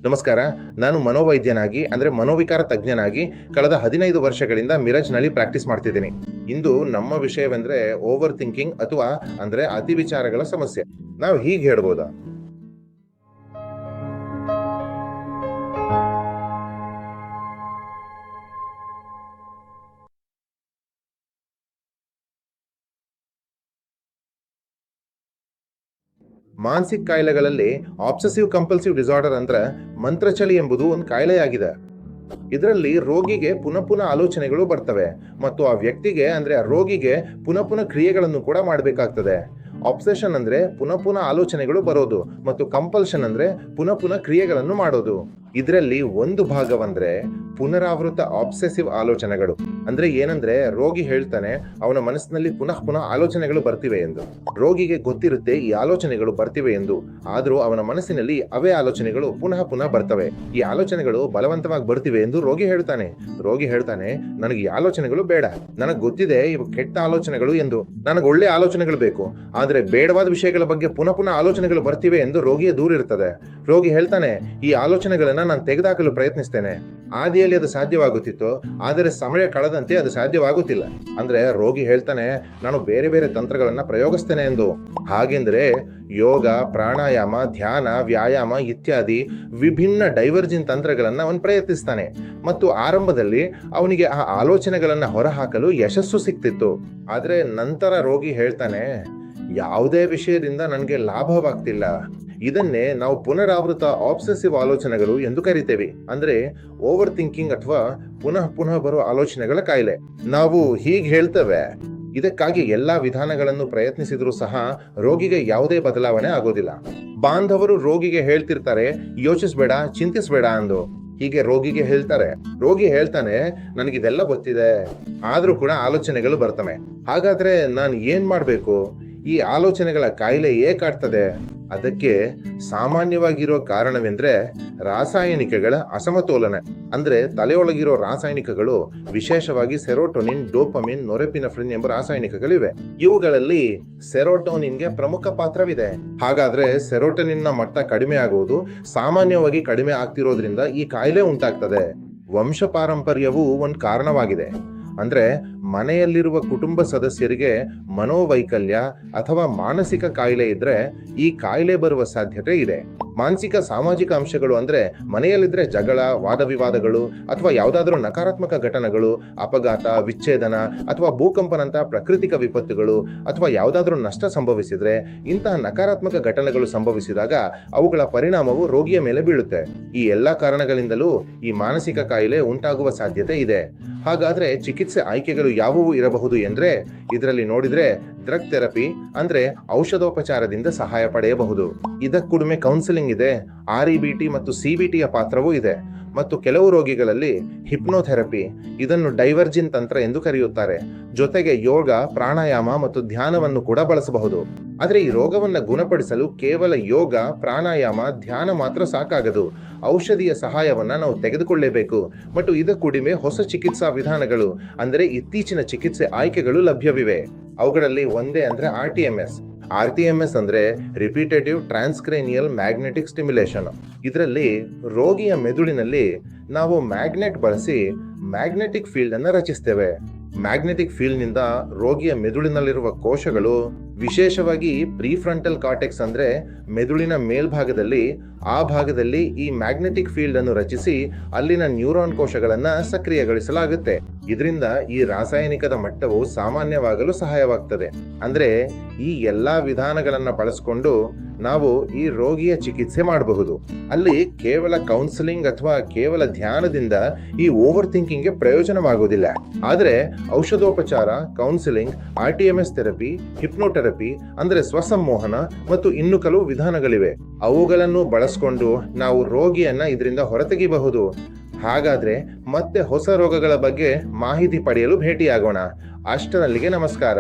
ನಮಸ್ಕಾರ. ನಾನು ಮನೋವೈದ್ಯನಾಗಿ ಮನೋವಿಕಾರ ತಜ್ಞನಾಗಿ ಕಳೆದ 15 ವರ್ಷಗಳಿಂದ ಮಿರಜ್ನಲ್ಲಿ ಪ್ರಾಕ್ಟೀಸ್ ಮಾಡ್ತಿದ್ದೀನಿ. ಇಂದು ನಮ್ಮ ವಿಷಯವೆಂದ್ರೆ ಓವರ್ ಥಿಂಕಿಂಗ್ ಅಥವಾ ಅತಿ ವಿಚಾರಗಳ ಸಮಸ್ಯೆ. ನಾವು ಹೀಗೆ ಹೇಳ್ಬೋದಾ, ಮಾನಸಿಕ ಕಾಯಿಲೆಗಳಲ್ಲಿ ಆಬ್ಸೆಸಿವ್ ಕಂಪಲ್ಸಿವ್ ಡಿಸಾರ್ಡರ್ ಮಂತ್ರಚಲಿ ಎಂಬುದು ಒಂದು ಕಾಯಿಲೆಯಾಗಿದೆ. ಇದರಲ್ಲಿ ರೋಗಿಗೆ ಪುನಃ ಪುನಃ ಆಲೋಚನೆಗಳು ಬರ್ತವೆ ಮತ್ತು ಆ ವ್ಯಕ್ತಿಗೆ ಆ ರೋಗಿಗೆ ಪುನಃ ಪುನಃ ಕ್ರಿಯೆಗಳನ್ನು ಕೂಡ ಮಾಡಬೇಕಾಗ್ತದೆ. ಆಬ್ಸೆಷನ್ ಪುನಃ ಪುನಃ ಆಲೋಚನೆಗಳು ಬರೋದು ಮತ್ತು ಕಂಪಲ್ಷನ್ ಪುನಃ ಪುನಃ ಕ್ರಿಯೆಗಳನ್ನು ಮಾಡೋದು. ಇದರಲ್ಲಿ ಒಂದು ಭಾಗವಂದ್ರೆ ಪುನರಾವೃತ ಆಬ್ಸೆಸಿವ್ ಆಲೋಚನೆಗಳು. ಏನಂದ್ರೆ ರೋಗಿ ಹೇಳ್ತಾನೆ ಅವನ ಮನಸ್ಸಿನಲ್ಲಿ ಪುನಃ ಪುನಃ ಆಲೋಚನೆಗಳು ಬರ್ತಿವೆ ಎಂದು. ರೋಗಿಗೆ ಗೊತ್ತಿರುತ್ತೆ ಈ ಆಲೋಚನೆಗಳು ಬರ್ತಿವೆ ಎಂದು, ಆದ್ರೂ ಅವನ ಮನಸ್ಸಿನಲ್ಲಿ ಅವೇ ಆಲೋಚನೆಗಳು ಪುನಃ ಪುನಃ ಬರ್ತವೆ. ಈ ಆಲೋಚನೆಗಳು ಬಲವಂತವಾಗಿ ಬರ್ತಿವೆ ಎಂದು ರೋಗಿ ಹೇಳ್ತಾನೆ ನನಗೆ ಈ ಆಲೋಚನೆಗಳು ಬೇಡ, ನನಗೆ ಗೊತ್ತಿದೆ ಇವು ಕೆಟ್ಟ ಆಲೋಚನೆಗಳು ಎಂದು, ನನಗೆ ಒಳ್ಳೆ ಆಲೋಚನೆಗಳು ಬೇಕು. ಆದ್ರೆ ಬೇಡವಾದ ವಿಷಯಗಳ ಬಗ್ಗೆ ಪುನಃ ಪುನಃ ಆಲೋಚನೆಗಳು ಬರ್ತಿವೆ ಎಂದು ರೋಗಿಯ ದೂರ ಇರ್ತದೆ. ರೋಗಿ ಹೇಳ್ತಾನೆ ಈ ಆಲೋಚನೆಗಳನ್ನ ನಾನು ತೆಗೆದುಹಾಕಲು ಪ್ರಯತ್ನಿಸ್ತೇನೆ, ಆದಿಯಲ್ಲಿ ಅದು ಸಾಧ್ಯವಾಗುತ್ತಿತ್ತು, ಆದರೆ ಸಮಯ ಕಳೆದಂತೆ ಅದು ಸಾಧ್ಯವಾಗುತ್ತಿಲ್ಲ. ರೋಗಿ ಹೇಳ್ತಾನೆ ನಾನು ಬೇರೆ ಬೇರೆ ತಂತ್ರಗಳನ್ನ ಪ್ರಯೋಗಿಸ್ತೇನೆ ಎಂದು. ಹಾಗೆಂದ್ರೆ ಯೋಗ, ಪ್ರಾಣಾಯಾಮ, ಧ್ಯಾನ, ವ್ಯಾಯಾಮ ಇತ್ಯಾದಿ ವಿಭಿನ್ನ ಡೈವರ್ಜಿನ್ ತಂತ್ರಗಳನ್ನ ಅವನು ಪ್ರಯತ್ನಿಸ್ತಾನೆ ಮತ್ತು ಆರಂಭದಲ್ಲಿ ಅವನಿಗೆ ಆ ಆಲೋಚನೆಗಳನ್ನ ಹೊರಹಾಕಲು ಯಶಸ್ಸು ಸಿಕ್ತಿತ್ತು. ಆದ್ರೆ ನಂತರ ರೋಗಿ ಹೇಳ್ತಾನೆ ಯಾವುದೇ ವಿಷಯದಿಂದ ನನಗೆ ಲಾಭವಾಗ್ತಿಲ್ಲ. ಇದನ್ನೇ ನಾವು ಪುನರಾವೃತ ಆಬ್ಸೆಸಿವ್ ಆಲೋಚನೆಗಳು ಎಂದು ಕರಿತೇವೆ. ಓವರ್ ಥಿಂಕಿಂಗ್ ಅಥವಾ ಪುನಃ ಪುನಃ ಬರುವ ಆಲೋಚನೆಗಳ ಕಾಯಿಲೆ. ನಾವು ಹೀಗೆ ಹೇಳ್ತೇವೆ, ಇದಕ್ಕಾಗಿ ಎಲ್ಲಾ ವಿಧಾನಗಳನ್ನು ಪ್ರಯತ್ನಿಸಿದ್ರೂ ಸಹ ರೋಗಿಗೆ ಯಾವುದೇ ಬದಲಾವಣೆ ಆಗೋದಿಲ್ಲ. ಬಾಂಧವರು ರೋಗಿಗೆ ಹೇಳ್ತಿರ್ತಾರೆ ಯೋಚಿಸ್ಬೇಡ, ಚಿಂತಿಸ್ಬೇಡ ಅಂದು. ಹೀಗೆ ರೋಗಿಗೆ ಹೇಳ್ತಾರೆ. ರೋಗಿ ಹೇಳ್ತಾನೆ ನನಗಿದೆಲ್ಲ ಗೊತ್ತಿದೆ, ಆದ್ರೂ ಕೂಡ ಆಲೋಚನೆಗಳು ಬರ್ತವೆ. ಹಾಗಾದ್ರೆ ನಾನು ಏನ್ ಮಾಡ್ಬೇಕು? ಈ ಆಲೋಚನೆಗಳ ಕಾಯಿಲೆ ಏಕಾಗ್ತದೆ? ಅದಕ್ಕೆ ಸಾಮಾನ್ಯವಾಗಿರೋ ಕಾರಣವೆಂದ್ರೆ ರಾಸಾಯನಿಕಗಳ ಅಸಮತೋಲನ. ತಲೆಯೊಳಗಿರೋ ರಾಸಾಯನಿಕಗಳು, ವಿಶೇಷವಾಗಿ ಸೆರೋಟೋನಿನ್, ಡೋಪಮಿನ್, ನೊರೆಪಿನೆಫ್ರಿನ್ ಎಂಬ ರಾಸಾಯನಿಕಗಳಿವೆ. ಇವುಗಳಲ್ಲಿ ಸೆರೋಟೋನಿನ್ಗೆ ಪ್ರಮುಖ ಪಾತ್ರವಿದೆ. ಹಾಗಾದ್ರೆ ಸೆರೋಟೋನಿನ್ ನ ಮಟ್ಟ ಕಡಿಮೆ ಆಗುವುದು ಸಾಮಾನ್ಯವಾಗಿ ಕಡಿಮೆ ಆಗ್ತಿರೋದ್ರಿಂದ ಈ ಕಾಯಿಲೆ ಉಂಟಾಗ್ತದೆ. ವಂಶ ಪಾರಂಪರ್ಯವು ಒಂದು ಕಾರಣವಾಗಿದೆ. ಮನೆಯಲ್ಲಿರುವ ಕುಟುಂಬ ಸದಸ್ಯರಿಗೆ ಮನೋವೈಕಲ್ಯ ಅಥವಾ ಮಾನಸಿಕ ಕಾಯಿಲೆ ಇದ್ರೆ ಈ ಕಾಯಿಲೆ ಬರುವ ಸಾಧ್ಯತೆ ಇದೆ. ಮಾನಸಿಕ ಸಾಮಾಜಿಕ ಅಂಶಗಳು ಮನೆಯಲ್ಲಿದ್ರೆ ಜಗಳ, ವಾದ ವಿವಾದಗಳು ಅಥವಾ ಯಾವುದಾದ್ರೂ ನಕಾರಾತ್ಮಕ ಘಟನೆಗಳು, ಅಪಘಾತ, ವಿಚ್ಛೇದನ ಅಥವಾ ಭೂಕಂಪನಂತ ಪ್ರಾಕೃತಿಕ ವಿಪತ್ತುಗಳು ಅಥವಾ ಯಾವುದಾದ್ರೂ ನಷ್ಟ ಸಂಭವಿಸಿದ್ರೆ, ಇಂತಹ ನಕಾರಾತ್ಮಕ ಘಟನೆಗಳು ಸಂಭವಿಸಿದಾಗ ಅವುಗಳ ಪರಿಣಾಮವು ರೋಗಿಯ ಮೇಲೆ ಬೀಳುತ್ತೆ. ಈ ಎಲ್ಲಾ ಕಾರಣಗಳಿಂದಲೂ ಈ ಮಾನಸಿಕ ಕಾಯಿಲೆ ಉಂಟಾಗುವ ಸಾಧ್ಯತೆ ಇದೆ. ಹಾಗಾದ್ರೆ ಚಿಕಿತ್ಸೆ ಆಯ್ಕೆಗಳು ಯಾವುವು ಇರಬಹುದು ಇದರಲ್ಲಿ ನೋಡಿದ್ರೆ ಡ್ರಗ್ ಥೆರಪಿ ಔಷಧೋಪಚಾರದಿಂದ ಸಹಾಯ ಪಡೆಯಬಹುದು. ಇದಕ್ಕೂಡಮೆ ಕೌನ್ಸಿಲಿಂಗ್ ಇದೆ, REBT ಮತ್ತು CBTಯ ಪಾತ್ರವೂ ಇದೆ. ಮತ್ತು ಕೆಲವು ರೋಗಿಗಳಲ್ಲಿ ಹಿಪ್ನೋಥೆರಪಿ, ಇದನ್ನು ಡೈವರ್ಜಿನ್ ತಂತ್ರ ಎಂದು ಕರೆಯುತ್ತಾರೆ. ಜೊತೆಗೆ ಯೋಗ, ಪ್ರಾಣಾಯಾಮ ಮತ್ತು ಧ್ಯಾನವನ್ನು ಕೂಡ ಬಳಸಬಹುದು. ಆದರೆ ಈ ರೋಗವನ್ನು ಗುಣಪಡಿಸಲು ಕೇವಲ ಯೋಗ, ಪ್ರಾಣಾಯಾಮ, ಧ್ಯಾನ ಮಾತ್ರ ಸಾಕಾಗದು. ಔಷಧಿಯ ಸಹಾಯವನ್ನ ನಾವು ತೆಗೆದುಕೊಳ್ಳಲೇಬೇಕು. ಮತ್ತು ಇದಕ್ಕೂಡಿಮೆ ಹೊಸ ಚಿಕಿತ್ಸಾ ವಿಧಾನಗಳು ಇತ್ತೀಚಿನ ಚಿಕಿತ್ಸೆ ಆಯ್ಕೆಗಳು ಲಭ್ಯವಿವೆ. ಅವುಗಳಲ್ಲಿ ಒಂದೇ RTMS. RTMS repetitive transcranial magnetic stimulation. ಇದರಲ್ಲಿ ರೋಗಿಯ ಮೆದುಳಿನಲ್ಲಿ ನಾವು ಮ್ಯಾಗ್ನೆಟ್ ಬಳಸಿ ಮ್ಯಾಗ್ನೆಟಿಕ್ ಫೀಲ್ಡ್ ಅನ್ನು ರಚಿಸ್ತೇವೆ. ಮ್ಯಾಗ್ನೆಟಿಕ್ ಫೀಲ್ಡ್ ನಿಂದ ರೋಗಿಯ ಮೆದುಳಿನಲ್ಲಿರುವ ಕೋಶಗಳು, ವಿಶೇಷವಾಗಿ ಪ್ರಿಫ್ರಂಟಲ್ ಕಾರ್ಟೆಕ್ಸ್ ಮೆದುಳಿನ ಮೇಲ್ಭಾಗದಲ್ಲಿ, ಆ ಭಾಗದಲ್ಲಿ ಈ ಮ್ಯಾಗ್ನೆಟಿಕ್ ಫೀಲ್ಡ್ ಅನ್ನು ರಚಿಸಿ ಅಲ್ಲಿನ ನ್ಯೂರಾನ್ ಕೋಶಗಳನ್ನ ಸಕ್ರಿಯಗೊಳಿಸಲಾಗುತ್ತೆ. ಇದರಿಂದ ಈ ರಾಸಾಯನಿಕದ ಮಟ್ಟವು ಸಾಮಾನ್ಯವಾಗಲು ಸಹಾಯವಾಗ್ತದೆ. ಈ ಎಲ್ಲಾ ವಿಧಾನಗಳನ್ನ ಬಳಸಿಕೊಂಡು ನಾವು ಈ ರೋಗಿಯ ಚಿಕಿತ್ಸೆ ಮಾಡಬಹುದು. ಅಲ್ಲಿ ಕೇವಲ ಕೌನ್ಸಿಲಿಂಗ್ ಅಥವಾ ಕೇವಲ ಧ್ಯಾನದಿಂದ ಈ ಓವರ್ ಥಿಂಕಿಂಗ್ ಗೆ ಪ್ರಯೋಜನವಾಗುವುದಿಲ್ಲ. ಆದರೆ ಔಷಧೋಪಚಾರ, ಕೌನ್ಸಿಲಿಂಗ್, RTMS ಥೆರಪಿ, ಹಿಪ್ನೋಥೆರಪಿ ಸ್ವಸಂಮೋಹನ ಮತ್ತು ಇನ್ನು ಕೆಲವು ವಿಧಾನಗಳಿವೆ. ಅವುಗಳನ್ನು ಬಳಸಿಕೊಂಡು ನಾವು ರೋಗಿಯನ್ನ ಇದರಿಂದ ಹೊರತೆಗೆಯಬಹುದು. ಹಾಗಾದ್ರೆ ಮತ್ತೆ ಹೊಸ ರೋಗಗಳ ಬಗ್ಗೆ ಮಾಹಿತಿ ಪಡೆಯಲು ಭೇಟಿಯಾಗೋಣ. ಅಷ್ಟರಲ್ಲಿಗೆ ನಮಸ್ಕಾರ.